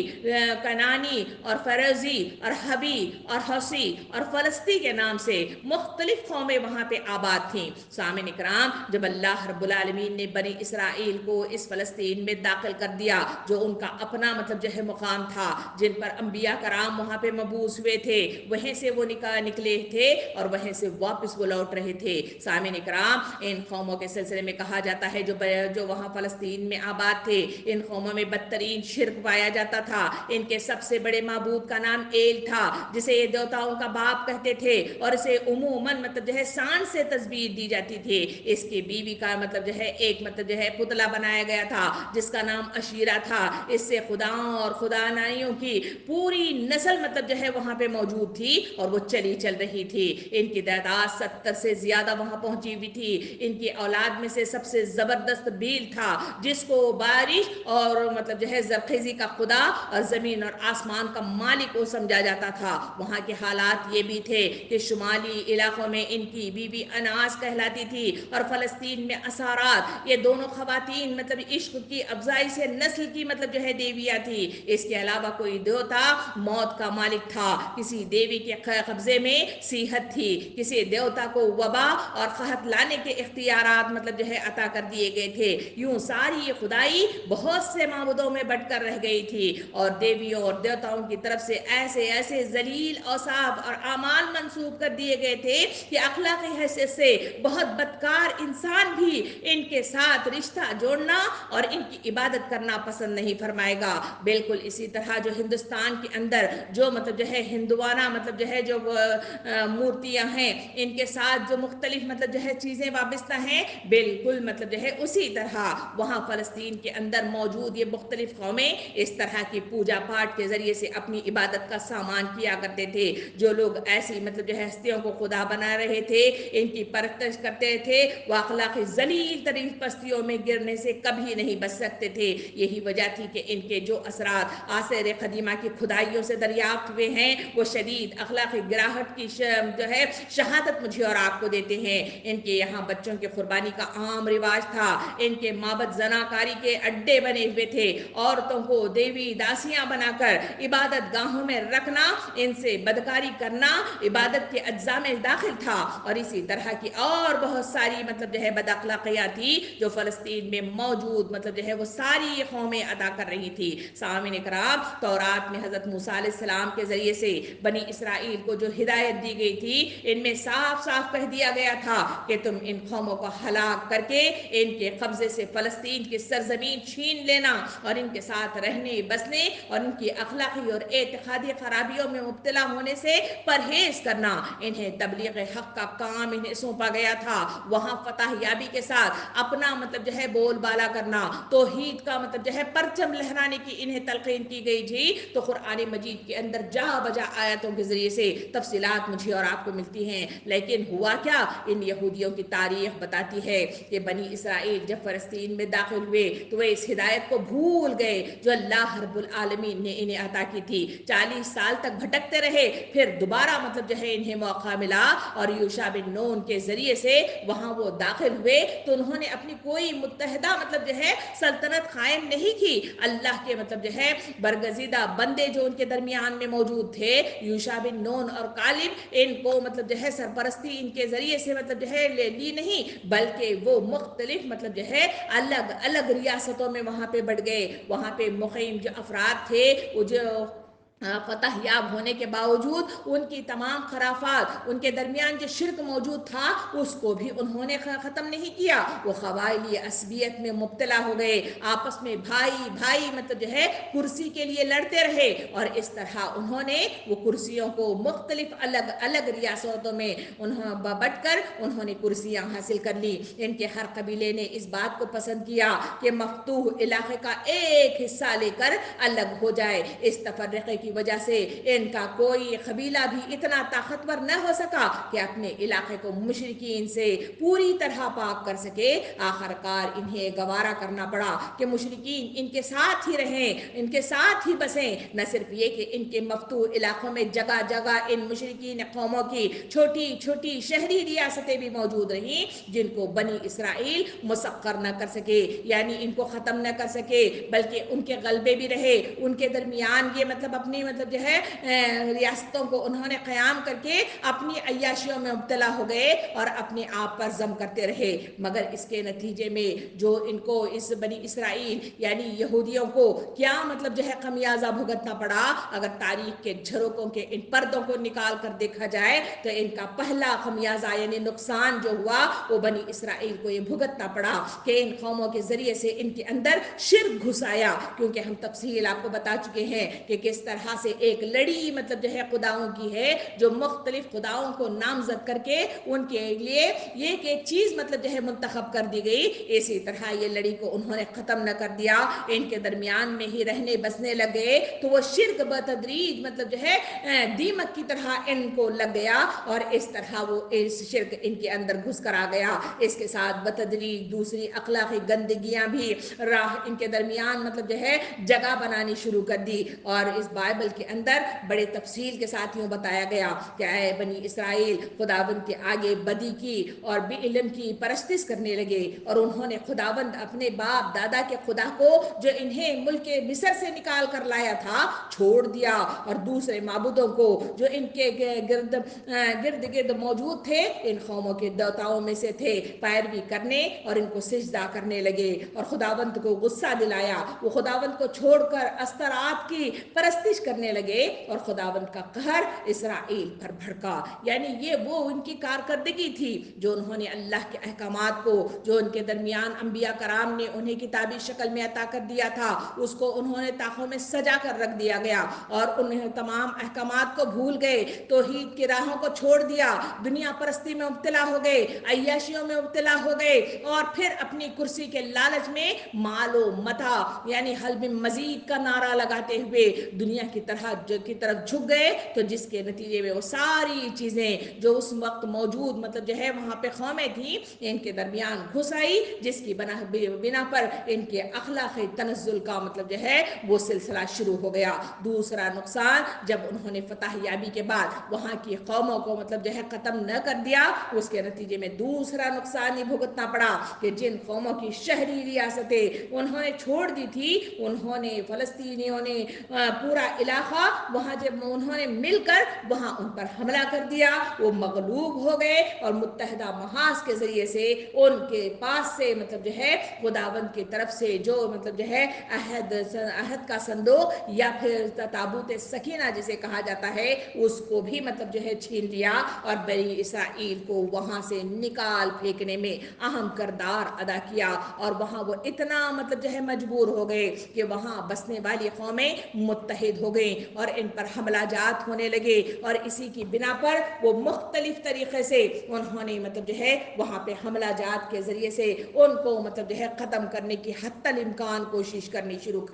کنانی اور فریزی اور حبی اور حسی اور فلسطی کے نام سے مختلف قومیں وہاں پہ آباد تھیں۔ سامعین اکرام، جب اللہ رب العالمین نے بنی اسرائیل کو اس فلسطین میں داخل کر دیا جو ان کا اپنا مطلب جو ہے مقام تھا، جن پر انبیاء کرام وہاں پہ مبعوث ہوئے تھے، وہیں سے وہ نکلے تھے اور وہیں سے واپس وہ لوٹ رہے تھے۔ سامعین اکرام، ان قوموں کے سلسلے میں کہا جاتا ہے جو وہاں فلسطین میں آباد تھے، ان قوموں میں بدترین شرک پایا جاتا تھا۔ ان کے سب سے بڑے معبود کا نام ایل تھا جسے یہ دیوتاؤں کا باپ کہتے تھے اور اسے عموماً مطلب جو ہے سان سے تصویر دی جاتی تھی۔ اس کی بیوی کا مطلب جو ہے ایک مطلب جو ہے پتلا بنایا گیا تھا جس کا نام اشیرہ تھا۔ اس سے خداؤں اور خدانائیوں کی پوری نسل مطلب جو ہے وہاں پہ موجود تھی اور وہ چل رہی تھی۔ ان کی تعداد 70 سے زیادہ وہاں پہنچی ہوئی تھی۔ ان کی اولاد میں سے سب سے زبردست تبدیل تھا، جس کو بارش اور مطلب جو ہے زرخیزی کا خدا اور زمین اور آسمان کا مالک کو سمجھا جاتا تھا۔ وہاں کے حالات یہ بھی تھے کہ شمالی علاقوں میں ان کی بی بی اناس کہلاتی تھی، اور فلسطین میں اسارات، یہ دونوں خواتین مطلب عشق کی افزائی سے نسل کی مطلب جو ہے دیویاں تھی۔ اس کے علاوہ کوئی دیوتا موت کا مالک تھا، کسی دیوی کے قبضے میں صحت تھی، کسی دیوتا کو وبا اور قحط لانے کے اختیارات مطلب جو ہے عطا کر دیے گئے تھے۔ یوں ساری یہ خدائی بہت سے معبودوں میں بٹ کر رہ گئی تھی، اور دیویوں اور دیوتاؤں کی طرف سے ایسے ایسے ذلیل اوصاف اور اعمال منسوب کر دیے گئے تھے کہ اخلاقی حیثیت سے بہت بدکار انسان بھی ان کے ساتھ رشتہ جوڑنا اور ان کی عبادت کرنا پسند نہیں فرمائے گا۔ بالکل اسی طرح جو ہندوستان کے اندر جو مطلب جو ہے ہندوانہ مطلب جو ہے جو مورتیاں ہیں، ان کے ساتھ جو مختلف مطلب جو ہے چیزیں وابستہ ہیں، بالکل مطلب جو ہے اسی طرح وہاں فلسطین کے اندر موجود یہ مختلف قومیں اس طرح کی پوجا پاٹ کے ذریعے سے اپنی عبادت کا سامان کیا کرتے تھے۔ جو لوگ ایسی مطلب جو ہے ہستیوں کو خدا بنا رہے تھے، ان کی پرستش کرتے تھے، وہ اخلاقی ذلیل ترین پستیوں میں گرنے سے کبھی نہیں بچ سکتے تھے۔ یہی وجہ تھی کہ ان کے جو اثرات آثار قدیمہ کی خدائیوں سے دریافت ہوئے ہیں، وہ شدید اخلاقی گراہٹ کی جو ہے شہادت مجھے اور آپ کو دیتے ہیں۔ ان کے یہاں بچوں کی قربانی کا عام رواج تھا، ان کے معبد زناکاری کے اڈے بنے ہوئے تھے، عورتوں کو دیوی داسیاں بنا کر عبادت گاہوں میں رکھنا، ان سے بدکاری کرنا عبادت کے اجزاء میں داخل تھا، اور اسی طرح کی اور بہت ساری مطلب جو ہے بد اخلاقیاں تھی جو فلسطین میں موجود مطلب جو ہے وہ ساری قومیں ادا کر رہی تھی۔ سامعین کرام، تورات میں حضرت موسیٰ علیہ السلام کے ذریعے سے بنی اسرائیل کو جو ہدایت دی گئی تھی، ان میں صاف صاف کہہ دیا گیا تھا کہ تم ان قوموں کو ہلاک کر کے ان کے قبضے سے فلسطین کی سرزمین چھین لینا، اور ان کے ساتھ رہنے بسنے اور ان کی اخلاقی اور اعتقادی خرابیوں میں مبتلا ہونے سے پرہیز کرنا۔ انہیں تبلیغ حق کا کام انہیں سونپا گیا تھا، وہاں فتح یابی کے ساتھ اپنا مطلب جو ہے بول بالا کرنا، توحید کا مطلب جو ہے پرچم لہرانے کی انہیں تلقین کی گئی تھی۔ تو قرآن مجید کے اندر جا بجا آیتوں کے ذریعے سے تفصیلات مجھے اور آپ کو ملتی ہیں، لیکن ہوا کیا؟ ان یہودیوں کی تاریخ بتاتی ہے کہ بنی اسرائیل جب فلسطین میں داخل ہوئے تو وہ اس ہدایت کو بھول گئے جو اللہ رب العالمین نے انہیں عطا کی تھی۔ 40 سال تک بھٹکتے رہے، پھر دوبارہ مطلب جو ہے انہیں موقع ملا، اور یوشع بن نون کے ذریعے سے وہاں وہ داخل ہوئے تو انہوں نے اپنی کوئی متحدہ مطلب جو ہے سلطنت قائم نہیں کی۔ اللہ کے مطلب جو ہے برگزیدہ بندے جو ان کے درمیان میں موجود تھے، یوشع بن نون اور کالب، ان کو مطلب جو ہے سرپرستی ان کے ذریعے سے مطلب جو ہے لی نہیں، بلکہ وہ مختلف مطلب جو ہے الگ الگ ریاستوں میں وہاں پہ بڑھ گئے۔ وہاں پہ مقیم جو افراد تھے، وہ جو فتح یاب ہونے کے باوجود ان کی تمام خرافات، ان کے درمیان جو شرک موجود تھا، اس کو بھی انہوں نے ختم نہیں کیا۔ وہ قبائلی عصبیت میں مبتلا ہو گئے، آپس میں بھائی بھائی مطلب جو ہے کرسی کے لیے لڑتے رہے، اور اس طرح انہوں نے وہ کرسیوں کو مختلف الگ الگ ریاستوں میں بٹ کر انہوں نے کرسیاں حاصل کر لی۔ ان کے ہر قبیلے نے اس بات کو پسند کیا کہ مفتوح علاقے کا ایک حصہ لے کر الگ ہو جائے۔ اس تفرقے کی وجہ سے ان کا کوئی قبیلہ بھی اتنا طاقتور نہ ہو سکا کہ اپنے علاقے کو مشرکین سے پوری طرح پاک کر سکے۔ آخر کار انہیں گوارا کرنا پڑا کہ مشرکین ان کے ساتھ ہی رہیں، ان کے ساتھ ہی بسیں۔ نہ صرف یہ کہ ان کے مفتوح علاقوں میں جگہ جگہ ان مشرکین قوموں کی چھوٹی چھوٹی شہری ریاستیں بھی موجود رہیں جن کو بنی اسرائیل مسخر نہ کر سکے، یعنی ان کو ختم نہ کر سکے، بلکہ ان کے غلبے بھی رہے۔ ان کے درمیان یہ مطلب اپنی مطلب جو ہے ریاستوں کو انہوں نے قیام کر کے اپنی عیاشیوں میں مبتلا ہو گئے اور اپنے آپ پر ضم کرتے رہے، مگر اس کے نتیجے میں جو ان کو اس بنی اسرائیل یعنی یہودیوں کو کیا مطلب جو ہے خمیازہ بھگتنا پڑا؟ اگر تاریخ کے جھروکوں کے ان پردوں کو نکال کر دیکھا جائے تو ان کا پہلا خمیازہ یعنی نقصان جو ہوا وہ بنی اسرائیل کو یہ بھگتنا پڑا کہ ان قوموں کے ذریعے سے ان کے اندر شرک گھس آیا، کیونکہ ہم تفصیل آپ کو بتا چکے ہیں کہ کس طرح طرح سے ایک لڑی مطلب جو ہے خداؤں کی ہے جو مختلف خداؤں کو نامزد کر کے ان کے لیے یہ ایک چیز مطلب جو ہے منتخب کر دی گئی، اسی طرح یہ لڑی کو انہوں نے ختم نہ کر دیا، ان کے درمیان میں ہی رہنے بسنے لگے، تو وہ شرک بتدریج مطلب جو ہے دیمک کی طرح ان کو لگ گیا، اور اس طرح وہ اس شرک ان کے اندر گھس کر آ گیا۔ اس کے ساتھ بتدریج دوسری اخلاقی گندگیاں بھی راہ ان کے درمیان مطلب جو ہے جگہ بنانی شروع کر دی، اور اس بائبل کے اندر بڑے تفصیل کے ساتھ یوں بتایا گیا کہ اے بنی اسرائیل خداوند کے آگے بدی کی اور بے علم کی پرستش کرنے لگے، اور انہوں نے خداوند اپنے باپ دادا کے خدا کو جو انہیں ملک مصر سے نکال کر لایا تھا چھوڑ دیا، اور دوسرے معبودوں کو جو ان کے گرد گرد موجود تھے ان قوموں کے دیوتاؤں میں سے تھے پیروی کرنے اور ان کو سجدہ کرنے لگے، اور خداوند کو غصہ دلایا، وہ خداوند کو چھوڑ کر استرات کی پرستش کرنے لگے، اور خداوند کا قہر اسرائیل پر بھڑکا۔ یعنی یہ وہ ان کی کارکردگی تھی جو انہوں نے اللہ کے احکامات کو جو ان کے درمیان انبیاء کرام نے انہیں کتابی شکل میں عطا کر دیا تھا اس کو انہوں نے طاقوں میں سجا کر رکھ دیا گیا، اور انہیں تمام احکامات کو بھول گئے، توحید کی راہوں کو چھوڑ دیا، دنیا پرستی میں مبتلا ہو گئے، عیاشیوں میں مبتلا ہو گئے، اور پھر اپنی کرسی کے لالچ میں مال و متا یعنی حلب مزید کا نعرہ لگاتے ہوئے دنیا کی طرف جھک گئے، تو جس کے نتیجے میں وہ ساری چیزیں جو اس وقت موجود مطلب جو ہے وہاں پہ قومیں تھیں ان کے درمیان گھس آئی، جس کی بنا پر ان کے اخلاقی تنزل کا مطلب جو ہے وہ سلسلہ شروع ہو گیا۔ دوسرا نقصان جب انہوں نے فتح یابی کے بعد وہاں کی قوموں کو مطلب جو ہے ختم نہ کر دیا، اس کے نتیجے میں دوسرا نقصان ہی بھگتنا پڑا کہ جن قوموں کی شہری ریاستیں انہوں نے چھوڑ دی تھی، انہوں نے فلسطینیوں نے پورا علاقہ وہاں جب انہوں نے مل کر وہاں ان پر حملہ کر دیا، وہ مغلوب ہو گئے، اور متحدہ محاذ کے ذریعے سے ان کے پاس سے مطلب جو ہے خداوند کی طرف سے جو مطلب جو ہے عہد کا صندوق یا پھر تابوت سکینہ جسے کہا جاتا ہے اس کو بھی مطلب جو ہے چھین لیا، اور بنی اسرائیل کو وہاں سے نکال پھینکنے میں اہم کردار ادا کیا، اور وہاں وہ اتنا مطلب جو ہے مجبور ہو گئے کہ وہاں بسنے والی قومیں متحد ہو گئیں اور ان پر حملہ جات ہونے لگے، اور اسی کی بنا پر وہ مختلف طریقے سے انہوں نے مطلب جو ہے وہاں پہ حملہ جات کے ذریعے سے ان کو مطلب جو ہے ختم کرنے کی حتی الامکان کوشش کرنی شروع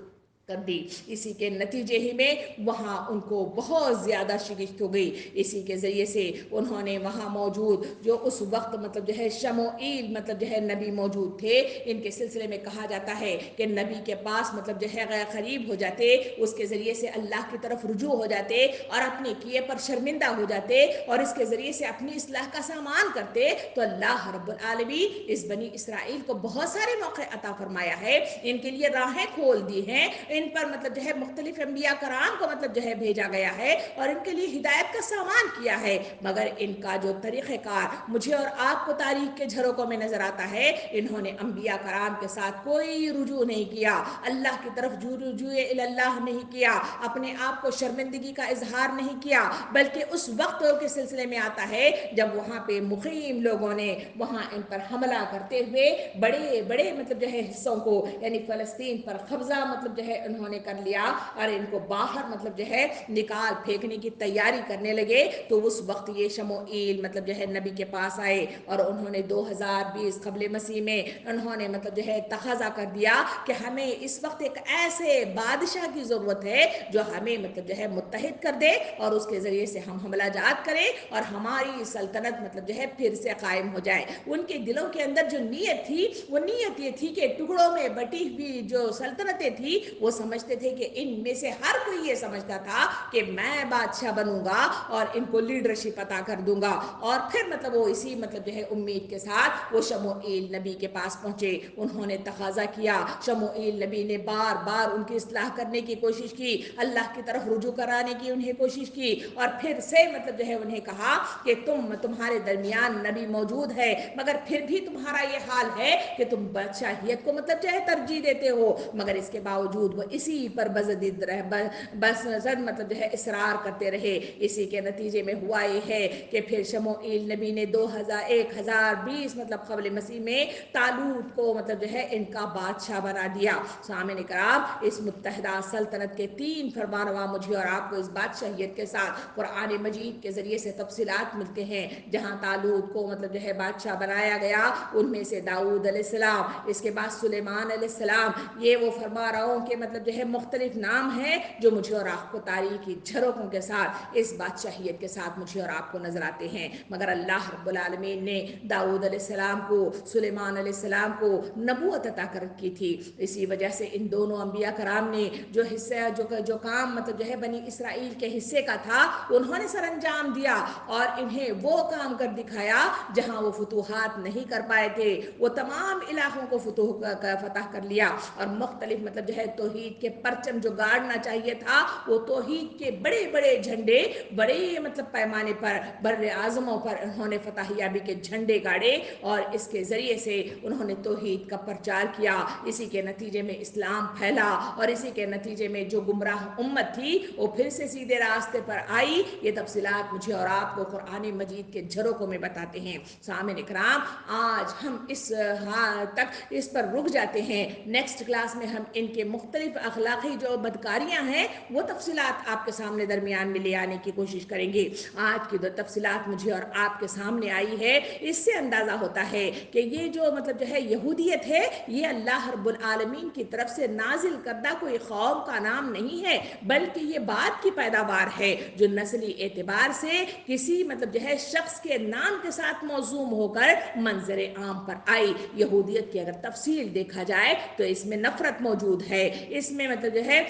کر دی۔ اسی کے نتیجے ہی میں وہاں ان کو بہت زیادہ شکست ہو گئی، اسی کے ذریعے سے انہوں نے وہاں موجود جو اس وقت مطلب جو ہے شموئیل مطلب جو ہے نبی موجود تھے، ان کے سلسلے میں کہا جاتا ہے کہ نبی کے پاس مطلب جو ہے قریب ہو جاتے، اس کے ذریعے سے اللہ کی طرف رجوع ہو جاتے اور اپنے کیے پر شرمندہ ہو جاتے، اور اس کے ذریعے سے اپنی اصلاح کا سامان کرتے، تو اللہ رب العالمین اس بنی اسرائیل کو بہت سارے موقع عطا فرمایا ہے، ان کے لیے راہیں کھول دی ہیں، ان پر مطلب جو ہے مختلف انبیاء کرام کو مطلب جو ہے بھیجا گیا ہے اور ان کے لیے ہدایت کا سامان کیا ہے، مگر ان کا جو طریقہ کار مجھے اور آپ کو تاریخ کے جھروکوں میں نظر آتا ہے، انہوں نے انبیاء کرام کے ساتھ کوئی رجوع نہیں کیا، اللہ کی طرف رجوع اللہ نہیں کیا، اپنے آپ کو شرمندگی کا اظہار نہیں کیا، بلکہ اس وقت کے سلسلے میں آتا ہے جب وہاں پہ مقیم لوگوں نے وہاں ان پر حملہ کرتے ہوئے بڑے بڑے مطلب جو ہے حصوں کو یعنی فلسطین پر قبضہ مطلب جو ہے انہوں نے کر لیا اور ان کو باہر مطلب جو ہے نکال پھینکنے کی تیاری کرنے لگے، تو اس وقت یہ شموئیل مطلب جو ہے نبی کے پاس آئے اور انہوں نے 2020 قبل مسیح میں انہوں نے مطلب جو ہے تقاضا کر دیا کہ ہمیں اس وقت ایک ایسے بادشاہ کی ضرورت ہے جو ہمیں مطلب جو ہے متحد کر دے اور اس کے ذریعے سے ہم حملہ جات کریں اور ہماری سلطنت مطلب جو ہے پھر سے قائم ہو جائے۔ ان کے دلوں کے اندر جو نیت تھی وہ نیت یہ تھی کہ ٹکڑوں میں بٹی ہوئی جو سلطنتیں تھی وہ سمجھتے تھے کہ ان میں سے ہر کوئی یہ سمجھتا تھا کہ میں بادشاہ بنوں گا اور ان کو لیڈرشپ عطا کر دوں گا، اور پھر مطلب وہ اسی مطلب جو ہے امید کے ساتھ وہ شموئیل نبی کے پاس پہنچے، انہوں نے تقاضا کیا، شموئیل نبی نے بار بار ان کی اصلاح کرنے کی کوشش کی، اللہ کی طرف رجوع کرانے کی انہیں کوشش کی، اور پھر سے مطلب جو ہے انہیں کہا کہ تمہارے درمیان نبی موجود ہے مگر پھر بھی تمہارا یہ حال ہے کہ تم بادشاہیت کو مطلب جو ہے ترجیح دیتے ہو، مگر اس کے باوجود وہ اسی پر بزدید بس مطلب جو ہے اصرار کرتے رہے. اسی کے نتیجے میں ہوا یہ ہے کہ پھر شموئیل نبی نے 1020 مطلب قبل مسیح میں طالوت کو مطلب جو ہے ان کا بادشاہ بنا دیا. سامعین کرام، اس متحدہ سلطنت کے 3 فرمانروا مجھے اور آپ کو اس بادشاہیت کے ساتھ قرآن مجید کے ذریعے سے تفصیلات ملتے ہیں. جہاں طالوت کو مطلب جو ہے بادشاہ بنایا گیا، ان میں سے داؤد علیہ السلام، اس کے بعد سلیمان علیہ السلام. یہ وہ فرمانرواؤں کے مطلب جو ہے مختلف نام ہیں جو مجھے اور آپ کو تاریخی جھروکوں کے ساتھ اس بادشاہیت کے ساتھ مجھے اور آپ کو نظر آتے ہیں. مگر اللہ رب العالمین نے داؤد علیہ السلام کو، سلیمان علیہ السلام کو نبوت عطا کر کی تھی. اسی وجہ سے ان دونوں انبیاء کرام نے جو حصہ جو کام مطلب جو ہے بنی اسرائیل کے حصے کا تھا انہوں نے سر انجام دیا، اور انہیں وہ کام کر دکھایا جہاں وہ فتوحات نہیں کر پائے تھے. وہ تمام علاقوں کو فتح کر لیا، اور مختلف مطلب جو ہے توحید کے پرچم جو گاڑنا چاہیے تھا، وہ توحید کے بڑے بڑے جھنڈے بڑے مطلب پیمانے پر بر اعظموں پر انہوں نے فتح یابی کے جھنڈے گاڑے، اور اس کے ذریعے سے انہوں نے توحید کا پرچار کیا. اسی کے نتیجے میں اسلام پھیلا، اور اسی کے نتیجے میں جو گمراہ امت تھی وہ پھر سے سیدھے راستے پر آئی. یہ تفصیلات مجھے اور آپ کو قرآن مجید کے جھروکوں میں بتاتے ہیں. سامعین اکرام، آج ہم اس تک اس پر رک جاتے ہیں. نیکسٹ کلاس میں ہم ان کے مختلف اخلاقی جو بدکاریاں ہیں وہ تفصیلات آپ کے سامنے درمیان میں لے آنے کی کوشش کریں گے. آج کی جو تفصیلات مجھے اور آپ کے سامنے آئی ہے، اس سے اندازہ ہوتا ہے کہ یہ جو مطلب جو ہے یہودیت ہے، یہ اللہ رب العالمین کی طرف سے نازل کردہ کوئی قوم کا نام نہیں ہے، بلکہ یہ بعد کی پیداوار ہے جو نسلی اعتبار سے کسی مطلب جو ہے شخص کے نام کے ساتھ موسوم ہو کر منظر عام پر آئی. یہودیت کی اگر تفصیل دیکھا جائے تو اس میں نفرت موجود ہے، اس میں مطلب جو ہے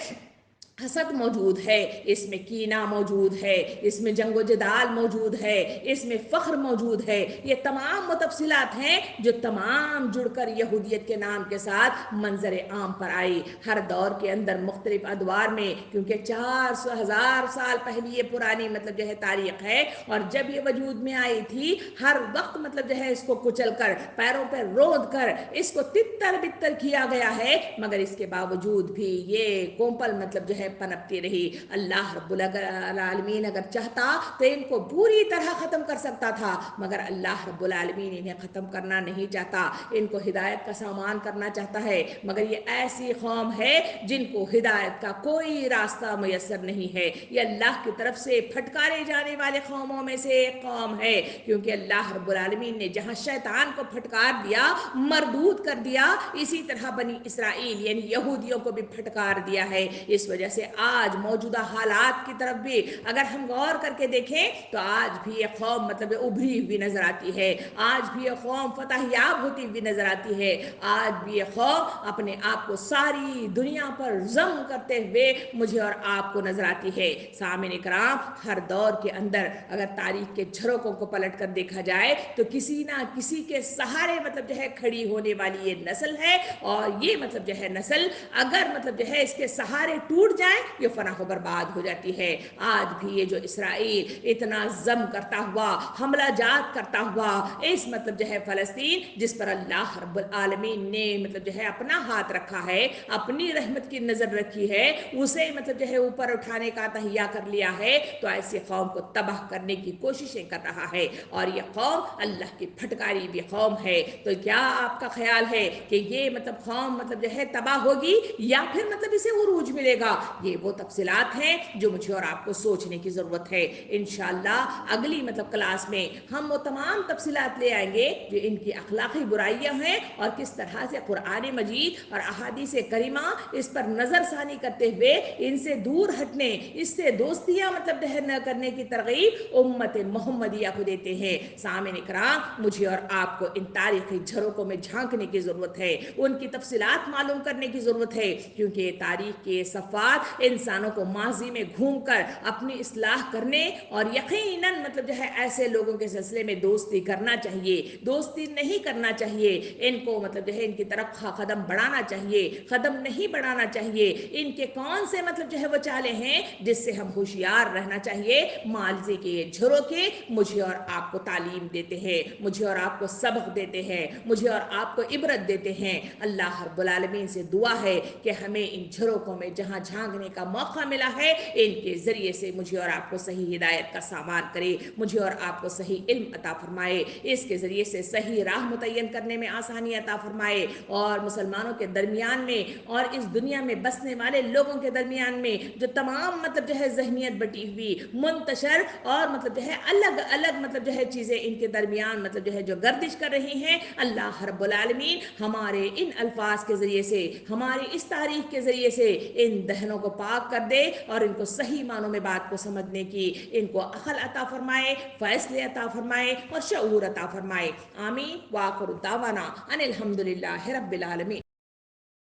حسد موجود ہے، اس میں کینہ موجود ہے، اس میں جنگ و جدال موجود ہے، اس میں فخر موجود ہے. یہ تمام وہ تفصیلات ہیں جو تمام جڑ کر یہودیت کے نام کے ساتھ منظر عام پر آئی. ہر دور کے اندر مختلف ادوار میں، کیونکہ 400,000 سال پہلی یہ پرانی مطلب جو ہے تاریخ ہے، اور جب یہ وجود میں آئی تھی ہر وقت مطلب جو ہے اس کو کچل کر، پیروں پہ رود کر، اس کو تتر بتر کیا گیا ہے، مگر اس کے باوجود بھی یہ کومپل مطلب جو ہے پنپتی رہی. اللہ رب العالمین اگر چاہتا تو ان کو پوری طرح ختم کر سکتا تھا، مگر اللہ رب العالمین انہیں ختم کرنا نہیں چاہتا، ان کو ہدایت کا سامان کرنا چاہتا ہے. مگر یہ ایسی قوم ہے جن کو ہدایت کا کوئی راستہ میسر نہیں ہے. یہ اللہ کی طرف سے پھٹکارے جانے والے قوموں میں سے ایک قوم ہے، کیونکہ اللہ رب العالمین نے جہاں شیطان کو پھٹکار دیا، مردود کر دیا، اسی طرح بنی اسرائیل یعنی یہودیوں کو بھی پھٹکار دیا ہے. اس وجہ سے آج موجودہ حالات کی طرف بھی اگر ہم غور کر کے دیکھیں تو آج بھی یہ قوم مطلب ابھری ہوئی نظر آتی ہے، آج بھی یہ قوم فتح یاب ہوتی ہوئی نظر آتی ہے، آج بھی یہ قوم اپنے آپ کو ساری دنیا پر ضم کرتے ہوئے مجھے اور آپ کو نظر آتی ہے. سامعین کرام، ہر دور کے اندر اگر تاریخ کے جھروکوں کو پلٹ کر دیکھا جائے تو کسی نہ کسی کے سہارے مطلب جو ہے کھڑی ہونے والی یہ نسل ہے، اور یہ مطلب جو ہے نسل اگر مطلب جو ہے اس کے سہارے ٹوٹ جائیں یہ فنا و برباد ہو جاتی ہے. آج بھی یہ جو اسرائیل اتنا ضم کرتا ہوا، حملہ جات کرتا ہوا اس مطلب جو ہے فلسطین، جس پر اللہ رب العالمین نے مطلب جو ہے اپنا ہاتھ رکھا ہے، اپنی رحمت کی نظر رکھی ہے، اسے مطلب جو ہے اوپر اٹھانے کا تہیا کر لیا ہے، تو ایسی قوم کو تباہ کرنے کی کوششیں کر رہا ہے. اور یہ قوم اللہ کی پھٹکاری بھی قوم ہے. تو کیا آپ کا خیال ہے کہ یہ مطلب قوم مطلب جو ہے تباہ ہوگی یا پھر مطلب اسے عروج ملے گا؟ یہ وہ تفصیلات ہیں جو مجھے اور آپ کو سوچنے کی ضرورت ہے. انشاءاللہ اگلی مطلب کلاس میں ہم وہ تمام تفصیلات لے آئیں گے جو ان کی اخلاقی برائیاں ہیں، اور کس طرح سے قرآن مجید اور احادیث کریمہ اس پر نظر ثانی کرتے ہوئے ان سے دور ہٹنے، اس سے دوستیاں مطلب نہ کرنے کی ترغیب امت محمدیہ کو دیتے ہیں. سامعین کرام، مجھے اور آپ کو ان تاریخی جھروکوں میں جھانکنے کی ضرورت ہے، ان کی تفصیلات معلوم کرنے کی ضرورت ہے، کیونکہ تاریخ کے صفحات انسانوں کو ماضی میں گھوم کر اپنی اصلاح کرنے اور یقیناً مطلب جو ہے ایسے لوگوں کے سلسلے میں دوستی کرنا چاہیے، دوستی نہیں کرنا چاہیے، ان کو مطلب جو ہے ان کی طرف قدم بڑھانا چاہیے، قدم نہیں بڑھانا چاہیے۔ ان کے کون سے مطلب جو ہے وہ چالے ہیں جس سے ہم ہوشیار رہنا چاہیے؟ ماضی کے جھروکے مجھے اور آپ کو تعلیم دیتے ہیں، مجھے اور آپ کو سبق دیتے ہیں، مجھے اور آپ کو عبرت دیتے ہیں۔ اللہ رب العالمین سے دعا ہے کہ ہمیں ان جھروکوں میں جہاں جھانکنے کا موقع ملا ہے ان کے ذریعے سے مجھے اور آپ کو صحیح ہدایت کا سامان کرے، مجھے اور آپ کو صحیح علم عطا فرمائے، اس کے ذریعے سے صحیح راہ متعین کرنے میں آسانی عطا فرمائے، اور مسلمانوں کے درمیان میں اور اس دنیا میں بسنے والے لوگوں کے درمیان میں جو تمام مطلب جو ہے ذہنیت بٹی ہوئی منتشر اور مطلب جو ہے الگ الگ مطلب جو ہے چیزیں ان کے درمیان مطلب جو ہے جو گردش کر رہی ہیں، اللہ رب العالمین ہمارے ان الفاظ کے ذریعے سے، ہماری اس تاریخ کے ذریعے سے ان دہنوں کو پاک کر دے اور ان کو صحیح معنوں میں بات کو سمجھنے کی ان کو عقل عطا فرمائے، فیصلے عطا فرمائے اور شعور عطا فرمائے۔ آمین۔ وآخر دعوانا ان الحمد للہ رب العالمین۔